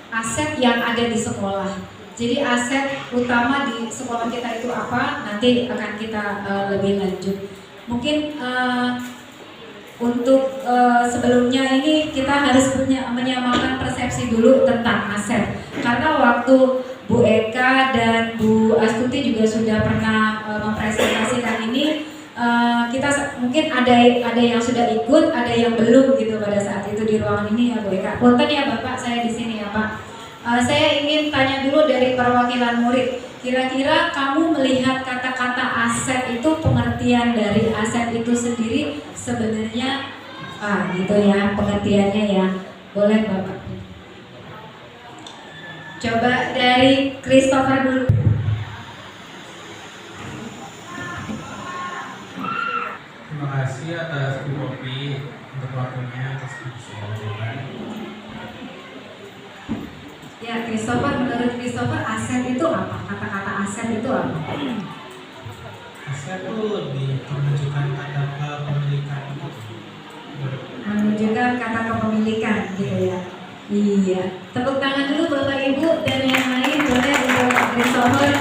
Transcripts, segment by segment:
aset yang ada di sekolah. Jadi aset utama di sekolah kita itu apa? Nanti akan kita lebih lanjut. Mungkin untuk sebelumnya ini kita harus menyamakan persepsi dulu tentang aset. Karena waktu Bu Eka dan Bu Astuti juga sudah pernah mempresentasikan ini, kita mungkin ada yang sudah ikut, ada yang belum gitu pada saat itu di ruangan ini ya Bu Eka. Punten ya Bapak, saya di sini ya Pak. Saya ingin tanya dulu dari perwakilan murid. Kira-kira kamu melihat kata-kata aset itu, pengertian dari aset itu sendiri sebenarnya gitu ya pengertiannya ya. Boleh Bapak. Coba dari Christopher dulu. Terima kasih atas Bu Popi untuk waktunya atas diskusi. Ya, Christopher, menurut Christopher aset itu apa? Kata-kata aset itu apa? Aset itu lebih menunjukkan kata kepemilikan gitu. Menunjukkan kata kepemilikan gitu ya. Iya. Tepuk tangan dulu Bapak Ibu dan yang lain boleh untuk Christopher.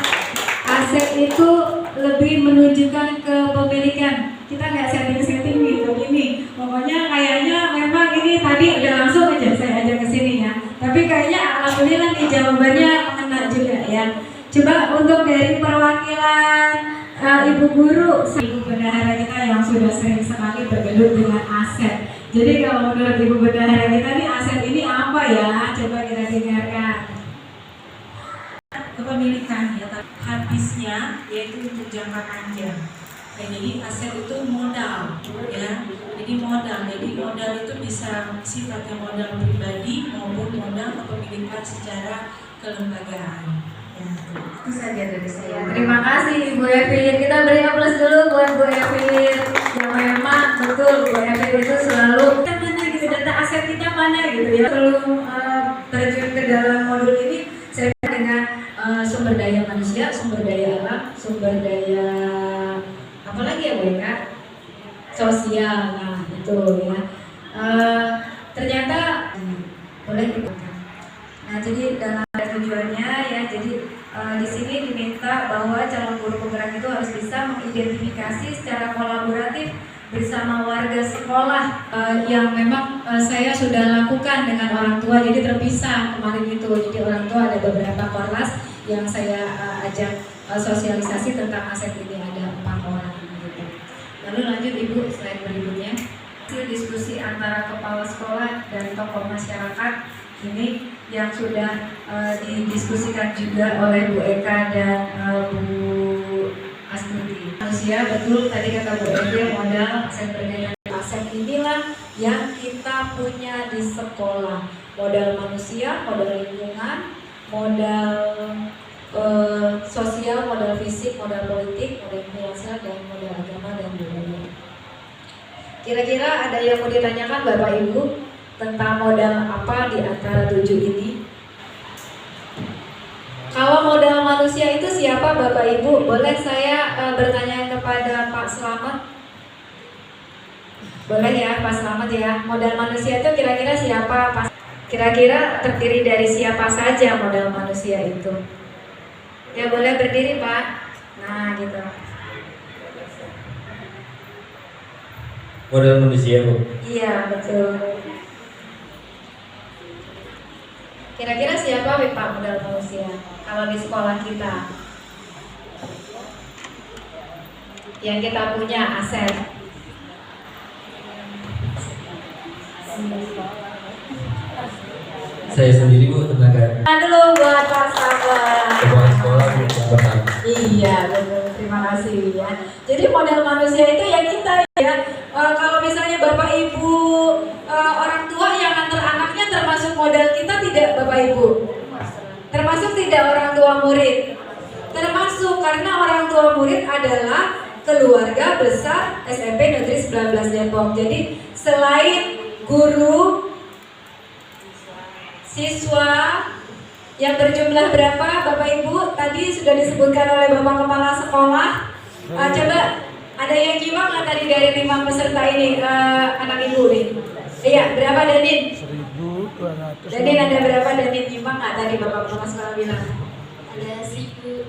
Aset itu lebih menunjukkan kepemilikan. Kita nggak setting-setting gitu ini. Pokoknya kayaknya memang ini tadi udah langsung aja saya ajak ke sini ya. Tapi kayaknya alhamdulillah nih jawabannya mengena juga ya. Coba untuk dari perwakilan Ibu Guru, Ibu Bendahara kita yang sudah sering sekali bergelut dengan aset. Jadi kalau menurut Ibu Bendahara kita nih aset ini apa ya? Coba kita dengarkan. Kepemilikan ya, habisnya yaitu untuk jangka panjang. Ya, jadi aset itu modal ya. Jadi modal itu bisa sifatnya modal pribadi maupun modal kepemilikan secara kelembagaan. Ya, itu saja dari saya. Terima kasih Ibu Evi. Kita beri aplaus dulu buat Bu Evi. Yang memang betul Bu Evi itu selalu kita mana gitu, data aset kita mana gitu ya. Sebelum terjun ke dalam modul ini, saya dengan sumber daya manusia, sumber daya alam, sumber daya apa lagi ya Bu Eka? Sosial, nah itu ya. Ternyata boleh dibuka. Nah jadi dalam tujuannya ya, jadi di sini diminta bahwa calon guru penggerak itu harus bisa mengidentifikasi secara kolaboratif bersama warga sekolah yang memang saya sudah lakukan dengan orang tua, jadi terpisah kemarin itu. Jadi orang tua ada beberapa kelas yang saya ajak sosialisasi tentang aset ini, ada 4 orang gitu. Lalu lanjut Ibu, slide berikutnya. Hasil diskusi antara kepala sekolah dan tokoh masyarakat ini yang sudah didiskusikan juga oleh Bu Eka dan Bu Astuti. Manusia, betul tadi kata Bu Eka, modal aset bernilai. Aset inilah yang kita punya di sekolah. Modal manusia, modal lingkungan, modal sosial, modal fisik, modal politik, modal finansial, dan modal agama dan budaya. Kira-kira ada yang mau ditanyakan Bapak Ibu tentang modal apa di antara 7 ini? Kalau modal manusia itu siapa Bapak Ibu? Boleh saya bertanya kepada Pak Slamet? Boleh ya Pak Slamet ya. Modal manusia itu kira-kira siapa? Kira-kira terdiri dari siapa saja modal manusia itu? Ya boleh berdiri Pak. Nah gitu. Modal manusia Bu? Iya betul. Kira-kira siapa Pak modal manusia kalau di sekolah kita? Yang kita punya aset. Saya sendiri Bu, tenaga. Dulu buat Pak Slamet. Kepala sekolah Bu, yang pertama. Iya betul, terima kasih ya. Jadi modal manusia itu ya kita ya. Kalau misalnya Bapak Ibu orang tua yang antar anaknya termasuk modal kita tidak Bapak Ibu? Termasuk tidak orang tua murid? Termasuk, karena orang tua murid adalah keluarga besar SMP Negeri 19 Depok. Jadi selain guru, siswa yang berjumlah berapa Bapak Ibu? Tadi sudah disebutkan oleh Bapak Kepala Sekolah. Coba ada yang nyimak nggak tadi dari 5 peserta ini anak Ibu nih? Iya, berapa Danin? 1.200. Danin ada berapa Danin nyimak nggak? tadi Bapak Kepala Sekolah bilang? Ada 1000.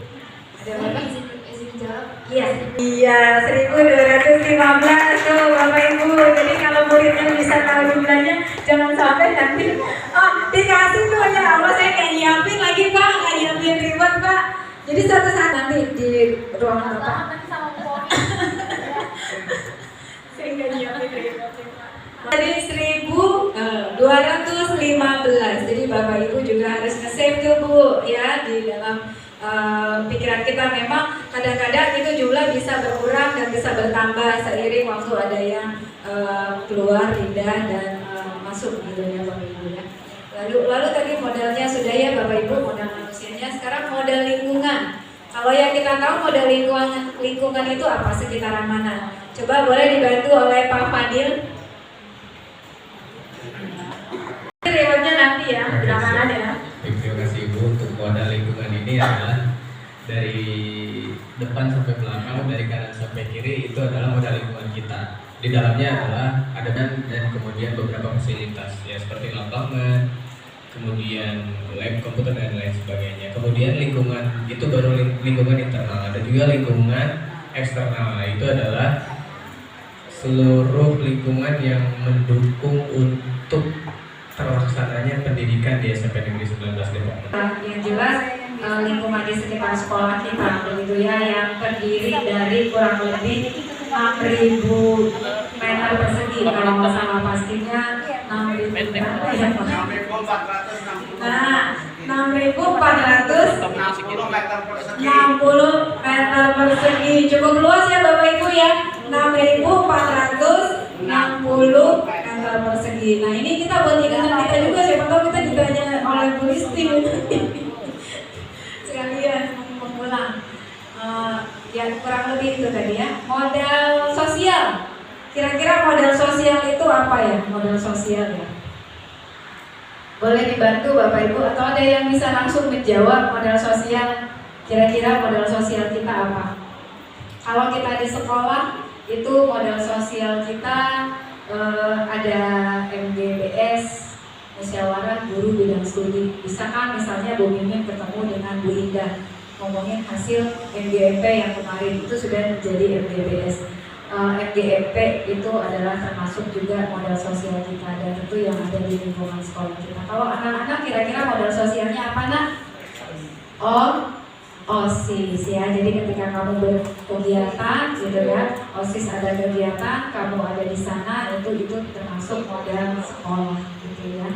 Ada berapa? Izin jawab. Iya. Iya, 1215 tuh Bapak Ibu. Jadi kalau muridnya bisa tahu jumlahnya, jangan sampai nanti dikasih tuh ya Allah, saya nggak nyiapin lagi Pak, nggak nyiapin ribet Pak. Jadi suatu saat nanti di ruangan Bapak. Saya nggak nyiapin ribet. Tadi 1215. Jadi Bapak Ibu juga harus nge-save tuh Bu ya di dalam pikiran kita. Memang kadang-kadang itu jumlah bisa berkurang dan bisa bertambah seiring waktu ada yang keluar, pindah dan masuk gitu ya Bapak Ibu ya. Lalu tadi modalnya sudah ya Bapak Ibu, modal manusianya. Sekarang modal lingkungan. Kalau yang kita tahu modal lingkungan itu apa, sekitaran mana? Coba boleh dibantu oleh Pak Fadil. Rewardnya nanti ya, belakangan ya. Terima kasih Ibu. Untuk modal lingkungan ini adalah dari depan sampai belakang, dari kanan sampai kiri, itu adalah modal lingkungan kita. Di dalamnya adalah ada dan kemudian beberapa fasilitas ya, seperti lapangan, kemudian lab komputer dan lain sebagainya. Kemudian lingkungan itu baru lingkungan internal, ada juga lingkungan eksternal. Itu adalah seluruh lingkungan yang mendukung untuk terlaksananya pendidikan di SMP Negeri 19 Depok. Yang jelas lingkungan di sekitar sekolah kita begitu ya, yang terdiri dari kurang lebih 6.000 meter persegi kalau nggak salah, pastinya 6.000 meter. Nah, 6.460 meter persegi, cukup luas ya Bapak Ibu ya, 6.460 meter persegi. Nah ini kita buat ingatan kita juga, siapa tahu kita ditanya oleh Bu Listi sekalian mengulang. Ya kurang lebih itu tadi ya. Modal sosial, kira-kira modal sosial itu apa ya? Modal sosial ya, boleh dibantu Bapak Ibu, atau ada yang bisa langsung menjawab modal sosial? Kira-kira modal sosial kita apa? Kalau kita di sekolah itu modal sosial kita ada MGBS, musyawarah guru bidang studi. Bisa kan misalnya Bu Mimin ketemu dengan Bu Indah ngomongin hasil MGMP yang kemarin, itu sudah menjadi MGBS. MGMP itu adalah termasuk juga modal sosial kita, dan tentu yang ada di lingkungan sekolah kita. Kalau anak-anak kira-kira modal sosialnya apa nak? OSIS ya. Jadi ketika kamu berkegiatan gitu ya, OSIS ada kegiatan, kamu ada di sana, itu termasuk modal sekolah gitu ya.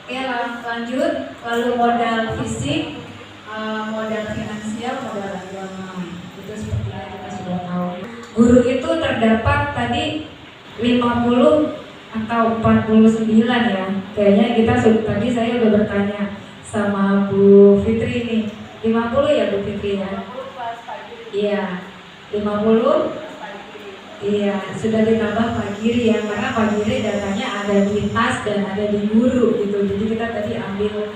Oke, lanjut. Lalu modal fisik, modal finansial, modal agama. Itu sepertinya kita sudah tahu. Guru itu terdapat tadi 50 atau 49 ya. Kayaknya kita tadi saya udah bertanya sama Bu Fitri nih. 50 ya Bu Fitri ya? Iya. 50? Iya, sudah ditambah Pak Giri ya, karena Pak Giri datanya ada di tas dan ada di guru gitu. Jadi kita tadi ambil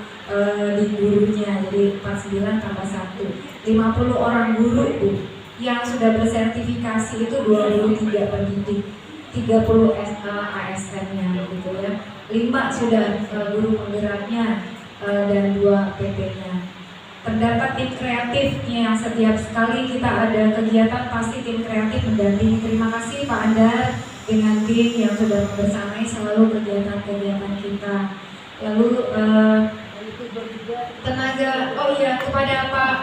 di gurunya, jadi 49 tambah 1. 50 orang guru Bu yang sudah bersertifikasi itu 23 pendidik, 30 ASN-nya gitu ya. 5 sudah guru penggeraknya dan 2 PT-nya. Terdapat tim kreatifnya, setiap sekali kita ada kegiatan pasti tim kreatif mendampingi. Terima kasih Pak Andar dengan tim yang sudah membersamai selalu kegiatan-kegiatan kita. Lalu tenaga, oh iya, kepada Pak,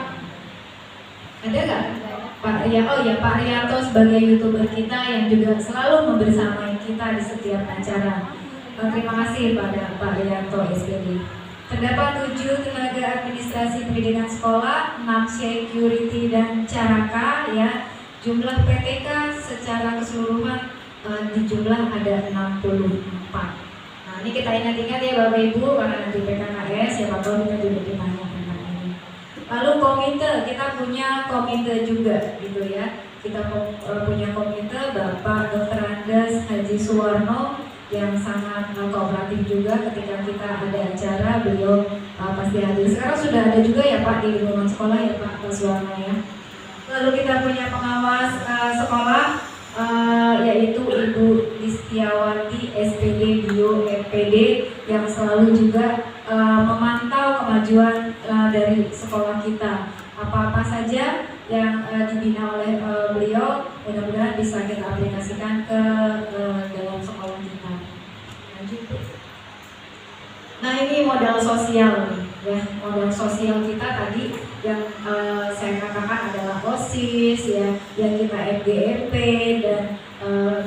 ada nggak? Pak ya, oh ya, Pak Rianto sebagai YouTuber kita yang juga selalu membersamai kita di setiap acara. Terima kasih pada Pak Rianto SPD. Terdapat 7 tenaga administrasi pendidikan sekolah, 6 security dan caraka ya. Jumlah PTK secara keseluruhan di jumlah ada 64. Nah ini kita ingat-ingat ya Bapak Ibu, karena nanti PKKS siapa tahu kita juga ditanya tentang ini. Lalu komite, kita punya komite juga gitu ya. Kita punya komite Bapak Dr. Andes Haji Suwarno yang sangat kooperatif juga. Ketika kita ada acara beliau pasti hadir. Sekarang sudah ada juga ya Pak di lingkungan sekolah ya Pak Suwarno ya. Lalu kita punya pengawas sekolah yaitu Ibu Listiawati SPD Bio FPD yang selalu juga memantau kemajuan dari sekolah kita. Apa-apa saja yang dibina oleh beliau, mudah-mudahan bisa kita aplikasikan ke dalam sekolah kita. Lanjut. Nah, ini modal sosial, ya, modal sosial kita tadi yang saya katakan adalah OSIS, ya, yang kita FGMP dan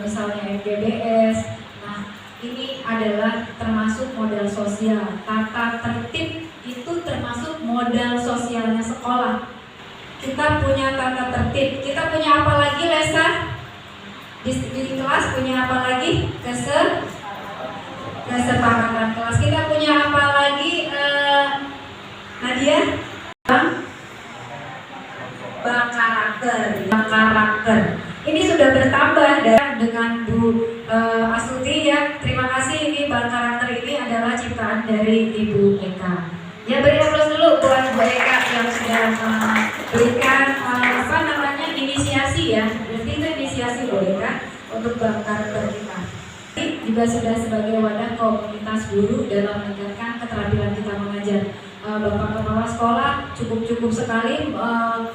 misalnya FGBS. Nah, ini adalah termasuk modal sosial. Tata tertib itu termasuk modal sosialnya sekolah. Kita punya tata tertib. Kita punya apa lagi, Lesa? Di kelas punya apa lagi? Kesepakatan kelas. Kita punya apa lagi, Nadia? Bang karakter. Ini sudah bertambah dengan Bu Astuti, ya. Terima kasih. Ini bang karakter ini adalah ciptaan dari Ibu Eka. Ya, beri aplaus dulu buat Bu Eka yang sudah berikan inisiasi, ya. Berarti itu inisiasi Bu Eka untuk bang karakter kita. Juga sudah sebagai wadah komunitas guru dalam meningkatkan keterampilan kita mengajar. Bapak Kepala Sekolah cukup sekali,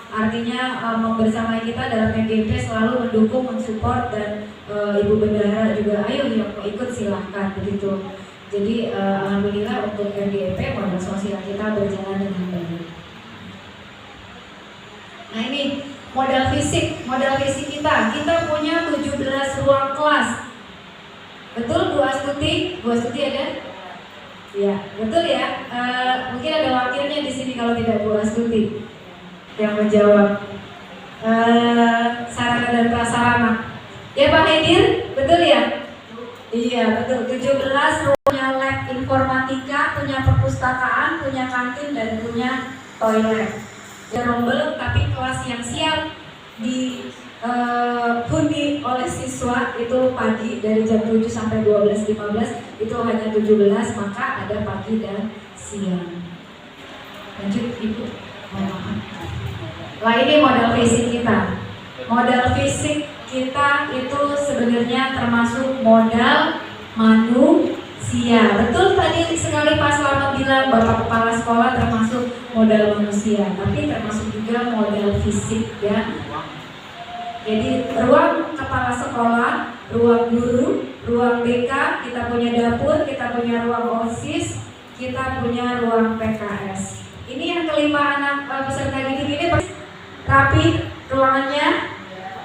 artinya membersamai kita dalam MGP, selalu mendukung, mensupport, dan Ibu Bendahara juga, ayo yang mau ikut silahkan, begitu. Jadi alhamdulillah untuk MGP modal sosial kita berjalan dengan baik. Nah, ini modal fisik kita punya 17 ruang kelas. Betul Bu Astuti? Bu Astuti ada? Ya, betul ya. Mungkin ada wakilnya di sini kalau tidak Bu Astuti yang menjawab. Sarana dan prasarana. Ya Pak Hedir, betul ya? Iya, betul. 17 punya lab informatika, punya perpustakaan, punya kantin, dan punya toilet. Ya, rombel, tapi kelas yang siap dihuni oleh siswa itu pagi dari jam 7 sampai 12.15 itu hanya 17, maka ada pagi dan siang. Lanjut Ibu. Lah, ini modal fisik kita. Modal fisik kita itu sebenarnya termasuk modal manusia. Betul tadi sekali Pak Slamet bilang Bapak Kepala Sekolah termasuk modal manusia, tapi termasuk juga modal fisik, ya. Jadi ruang kepala sekolah, ruang guru, ruang BK, kita punya dapur, kita punya ruang OSIS, kita punya ruang PKS. Ini yang kelima anak peserta didik ini rapi ruangannya,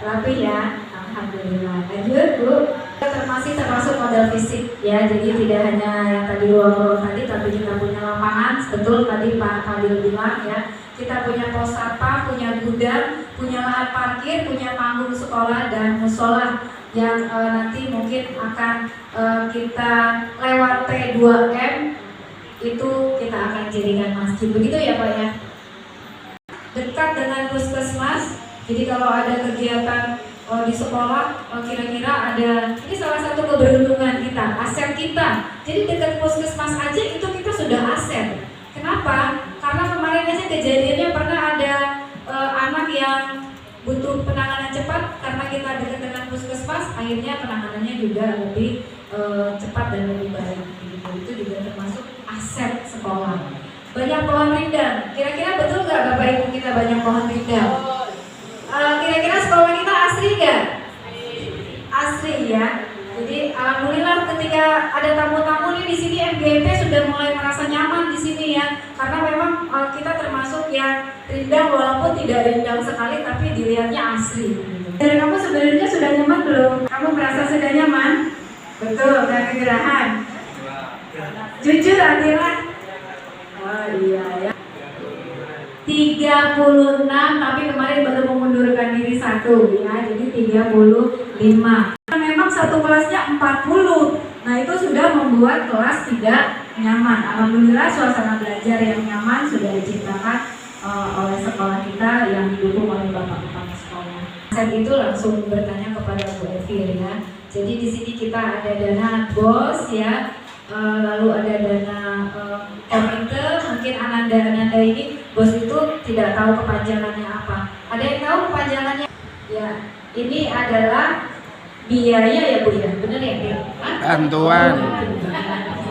rapi ya, alhamdulillah. Lanjut Bu, termasuk modal fisik, ya. Jadi tidak hanya yang tadi ruang-ruang tadi, tapi kita punya lapangan, betul tadi Pak Fadil bilang, ya. Kita punya pos satpam, punya gudang, punya lahan parkir, punya panggung sekolah dan musola yang nanti mungkin akan kita lewat P2M itu kita akan jadikan masjid. Begitu ya Pak, ya. Dekat dengan puskesmas, jadi kalau ada kegiatan di sekolah, kira-kira ada, ini salah satu keberuntungan kita, aset kita. Jadi dekat puskesmas aja itu kita sudah aset. Kenapa? Karena kemarin aja kejadiannya pernah ada anak yang butuh penanganan cepat, karena kita dekat dengan puskesmas, akhirnya penanganannya juga lebih cepat dan lebih baik. Itu juga termasuk aset sekolah. Banyak pohon rindang. Kira-kira betul nggak Bapak Ibu kita banyak pohon rindang? Kira-kira sekolah kita asri nggak? Asri, ya. Jadi alhamdulillah ketika ada tamu-tamu nih di sini, MGP sudah mulai merasa nyaman di sini, ya. Karena memang kita termasuk yang rindang, walaupun tidak rindang sekali, tapi dilihatnya asli. Dan kamu sebenarnya sudah nyaman belum? Kamu merasa sudah nyaman? Betul, dan kegerahan. Jujur Atila. Oh iya ya. 36, tapi kemarin baru mengundurkan diri 1, ya. Jadi 35. Memang satu kelasnya 40. Nah, itu sudah membuat kelas tidak nyaman. Alhamdulillah suasana belajar yang nyaman sudah diciptakan oleh sekolah kita yang didukung oleh Bapak Kepala Sekolah. Saat itu langsung bertanya kepada Bu Evi, ya. Jadi di sini kita ada dana BOS, ya. Lalu ada dana komite. Mungkin Ananda ini BOS itu tidak tahu kepanjangannya apa. Ada yang tahu kepanjangannya? Ya, ini adalah biaya, ya Bu, ya. Benar ya Bu? Bantuan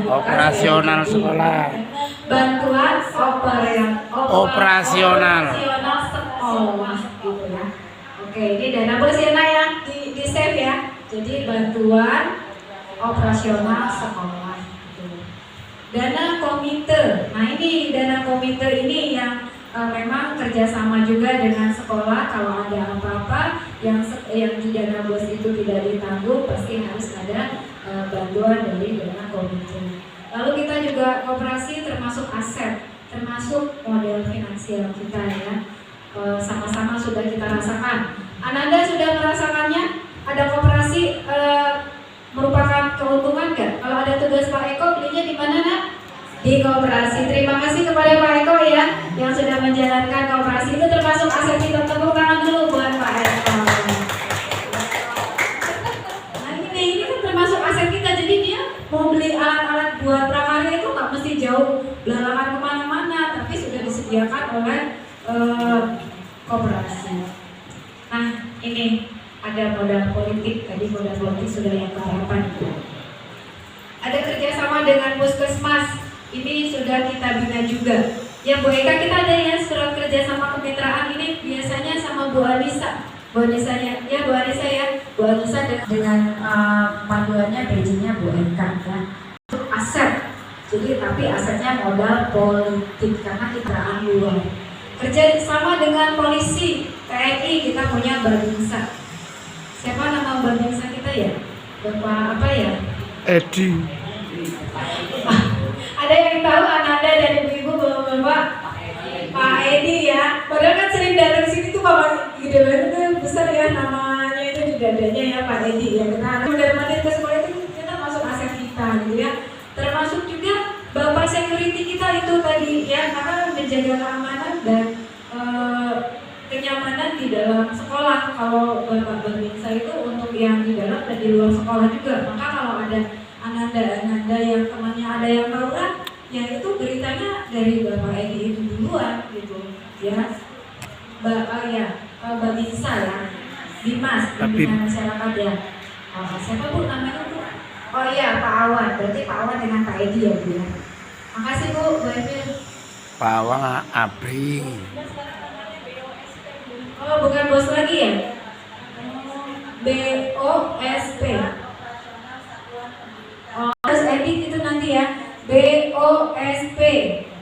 operasional sekolah. Bantuan Operasional sekolah gitu ya. Oke, ini dana bos ya Nak, ya di save ya. Jadi bantuan operasional sekolah gitu. Dana komite. Nah, ini dana komite ini yang memang kerjasama juga dengan sekolah. Kalau ada apa-apa yang di dana bos itu tidak ditanggung, pasti harus ada bantuan dari dana komite. Lalu kita juga koperasi termasuk aset, termasuk model finansial kita ya. Sama-sama sudah kita rasakan. Ananda sudah merasakannya? Ada koperasi merupakan keuntungan nggak? Kalau ada tugas Pak Eko, belinya di mana Nak? Di koperasi. Terima kasih kepada Pak Eko ya yang sudah menjalankan koperasi. Itu termasuk aset kita. Tepuk tangan dulu buat Pak Eko. Nah ini kan termasuk aset kita. Jadi dia mau beli alat-alat buat prakarya itu nggak mesti jauh belakangan kemana-mana, tapi sudah disediakan oleh koperasi. Nah ini ada modal politik, tadi modal politik sudah yang keberapa itu. Ada kerjasama dengan puskesmas, ini sudah kita bina juga. Ya Bu Eka, kita ada ya surat kerjasama kemitraan ini biasanya sama Bu Anissa. Bu Anissa ya, Bu Anissa ya. Bu Anissa dengan panduannya PJ-nya Bu Eka ya. Untuk aset, jadi tapi asetnya modal politik karena kita luar. Kerja sama dengan polisi, TNI kita punya Babinsa. Siapa nama Babinsa kita ya? Bapak apa ya? Edi. Ada yang tahu Ananda dan ibu-ibu bapak Pak Edi ya? Padahal kan sering datang ke sini tuh Bapak gede banget tuh, besar ya namanya itu di dadanya ya Pak Edi ya. Kita mandiri ke sekolah itu kita masuk aset kita gitu ya. Termasuk juga Bapak security kita itu tadi ya, karena menjaga keamanan dan kenyamanan di dalam sekolah. Kalau Bapak Babinsa itu untuk yang di dalam dan di luar sekolah juga. Maka kalau ada Ananda yang temannya ada yang tawuran, ya itu beritanya dari Bapak Edi itu duluan gitu ya. Babinsa ya, Dimas, Pembinaan Masyarakat ya. Siapa Bu namanya Bu? Oh iya Pak Awan, berarti Pak Awan dengan Pak Edi ya Bu ya. Makasih Bu, Bu Emil. Pak Awang Abri. Oh bukan bos lagi ya? BOSP. Oh harus edit itu nanti ya. BOSP,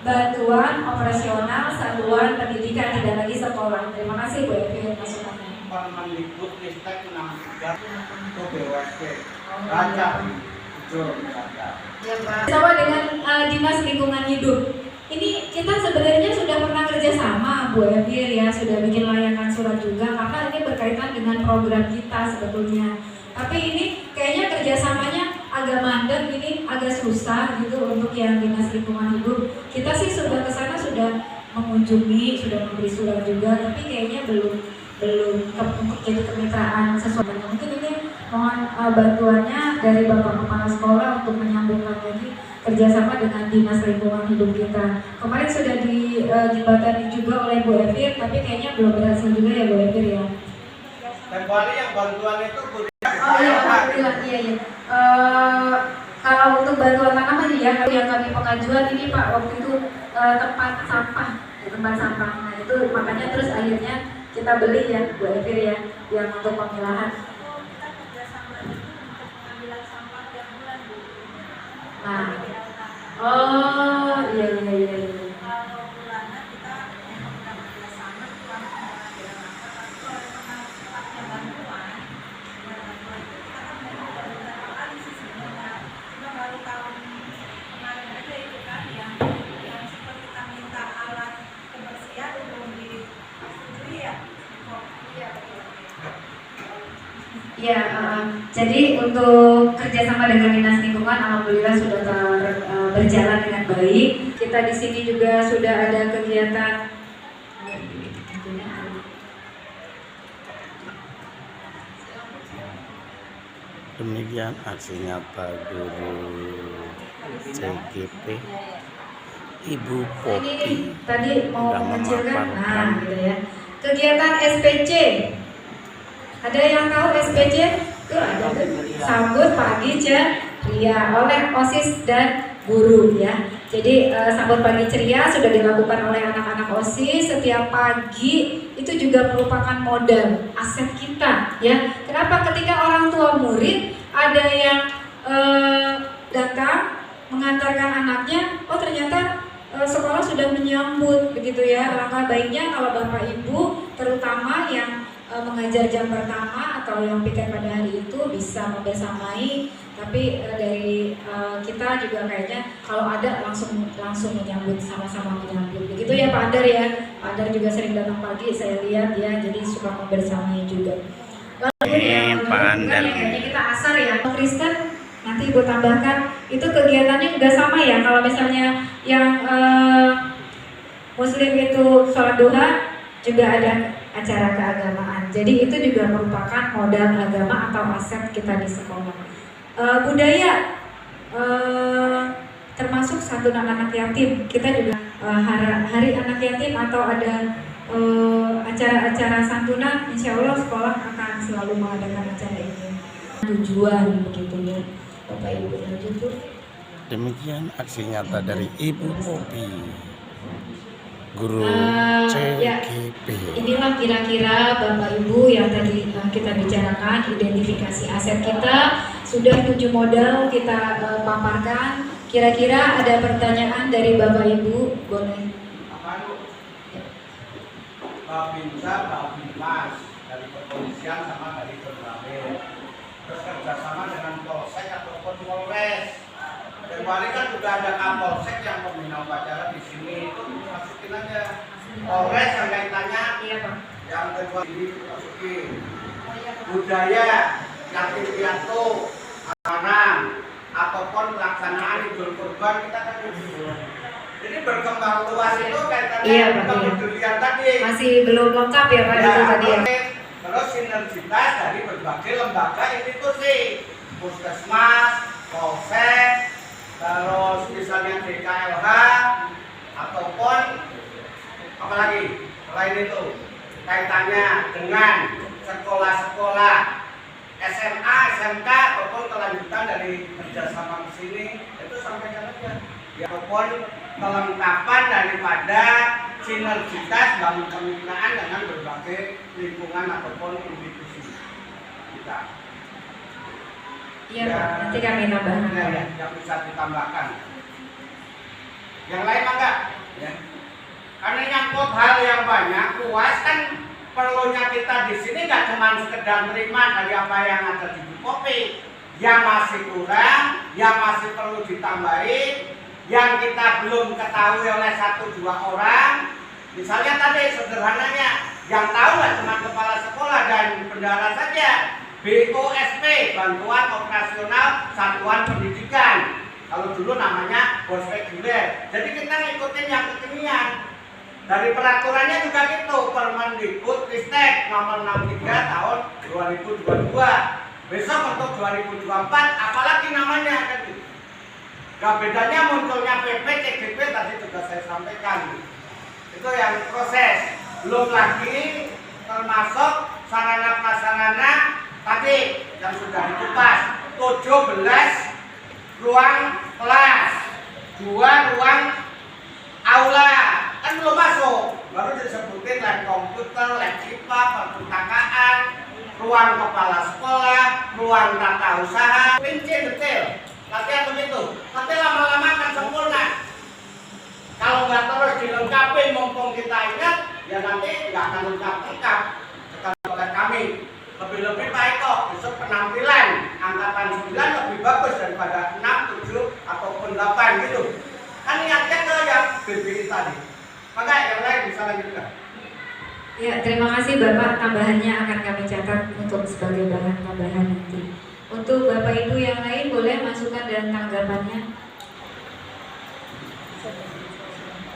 Bantuan Operasional Satuan Pendidikan, tidak lagi sekolah. Terima kasih Bu Evi masukannya. Permendikbud Ristek 63 itu BOSP. Raja. Ya Pak. Sama dengan Dinas Lingkungan Hidup. Ini kita sebenarnya sudah pernah kerjasama Bu Emir ya, sudah bikin layanan surat juga karena ini berkaitan dengan program kita sebetulnya. Tapi ini kayaknya kerjasamanya agak mandek, ini agak susah gitu untuk yang Dinas Lingkungan Hidup. Kita sih sudah ke sana, sudah mengunjungi, sudah memberi surat juga, tapi kayaknya belum untuk jadi kemitraan sesuatu. Mungkin ini mohon bantuannya dari Bapak Kepala Sekolah untuk menyambungkan lagi kerjasama dengan Dinas Lingkungan Hidup kita. Kemarin sudah dibatani juga oleh Bu Evir, tapi kayaknya belum berhasil juga ya Bu Evir ya. Kecuali yang bantuan itu Oh iya, alhamdulillah iya. Kalau untuk bantuan tanaman ya, yang kami pengajuan ini Pak waktu itu tempat sampah. Nah itu makanya terus akhirnya kita beli ya Bu Evir ya, yang untuk pemilahan. Nah, oh iya. Ya, jadi untuk kerjasama dengan Dinas Lingkungan, alhamdulillah sudah berjalan dengan baik. Kita di sini juga sudah ada kegiatan. Demikian aksinya Pak Guru CGP Ibu Popi. Ini tadi mau mengecilkan, nah gitu ya. Kegiatan SPC. Ada yang tahu SPC? Tuh ada tuh. Sambut pagi ceria oleh OSIS dan guru ya. Jadi sambut pagi ceria sudah dilakukan oleh anak-anak OSIS setiap pagi, itu juga merupakan modal aset kita ya. Kenapa? Ketika orang tua murid ada yang datang mengantarkan anaknya, oh ternyata sekolah sudah menyambut begitu ya. Alangkah baiknya kalau Bapak Ibu terutama yang mengajar jam pertama atau yang piket pada hari itu bisa membersamai. Tapi dari kita juga kayaknya kalau ada langsung menyambut, sama-sama menyambut begitu ya Pak Andar ya. Pak Andar juga sering datang pagi saya lihat ya, jadi suka membersamai juga. Lalu yang Pak Andar kayaknya kita asar ya Kristen, nanti Ibu tambahkan itu kegiatannya juga sama ya. Kalau misalnya yang Muslim itu sholat duha juga ada acara keagamaan. Jadi itu juga merupakan modal agama atau aset kita di sekolah. Budaya termasuk santunan anak yatim. Kita juga hari anak yatim atau ada acara-acara santunan, insya Allah sekolah akan selalu mengadakan acara ini. Tujuan begitu ya, Bapak Ibu lanjut Bu. Demikian aksi nyata dari Ibu Popi, guru Ya, CGP. inilah kira-kira Bapak Ibu yang tadi kita bicarakan, identifikasi aset kita. Sudah 7 modal kita paparkan. Kira-kira ada pertanyaan dari Bapak Ibu, boleh? Babinsa, Babimas dari kepolisian sama dari Berbagai. Terus kerjasama dengan Polsek ataupun Polres. Kemarin kan juga ada Kapolsek yang pembina upacara di sini, itu masukin aja. Polres yang kaitannya, Iya Pak. yang kedua ini masukin. Budaya, yatim piatu, amanah, ataupun pelaksanaan Idul Kurban kita kan gitu. Jadi berkembang luas itu kaitannya Iya, Pak, kepedulian tadi. Masih belum lengkap ya Pak itu tadi ya. Terus sinergitas dari berbagai lembaga institusi, puskesmas, polsek, terus misalnya DKLH, ataupun apalagi selain itu kaitannya dengan sekolah-sekolah SMA, SMK ataupun kelanjutan dari kerjasama di sini itu sampaikan aja. Ya, ataupun kelengkapan daripada sinergitas bangun kemitraan dengan berbagai lingkungan ataupun institusi kita. Iya Pak, nanti kami tambahkan. Ya, yang bisa ditambahkan. Yang lain enggak? Ya. Karena nyangkut hal yang banyak, luas kan perlunya kita di sini nggak cuma sekedar terima dari apa yang ada di Ibu Popi, yang masih kurang, yang masih perlu ditambahin, yang kita belum ketahui oleh 1-2 orang. Misalnya tadi sederhananya, yang tahu nggak cuma kepala sekolah dan bendahara saja. BOSP, Bantuan Operasional Satuan Pendidikan. Kalau dulu namanya bos reguler. Jadi kita ngikutin yang kekinian. Dari peraturannya juga gitu, Permendikbudristek nomor 63 tahun 2022. Besok untuk 2024 apalagi namanya kan gitu. Gak bedanya munculnya PP, CGP tadi juga saya sampaikan. Itu yang proses. Belum lagi termasuk sarana prasarana tadi yang sudah dikupas. 17 ruang kelas, 2 ruang aula kan belum masuk, baru disebutin lab komputer, lab IPA, perpustakaan, ruang kepala sekolah, ruang tata usaha, rinci detail. Latihan begitu, tapi lama-lama akan sempurna. Kalau nggak terus dilengkapi mumpung kita ingat, ya nanti nggak akan lengkap-lengkap. Sekali oleh kami, lebih-lebih Pak Eko, besok penampilan angkatan 9 lebih bagus daripada 6, 7 ataupun 8 gitu. Kan niatnya ke yang BBI tadi. Maka yang lain bisa lanjutkan. Ya, terima kasih Bapak. Tambahannya akan kami catat untuk sebagai bahan tambahan nanti. Untuk Bapak Ibu yang lain boleh masukan dan tanggapannya.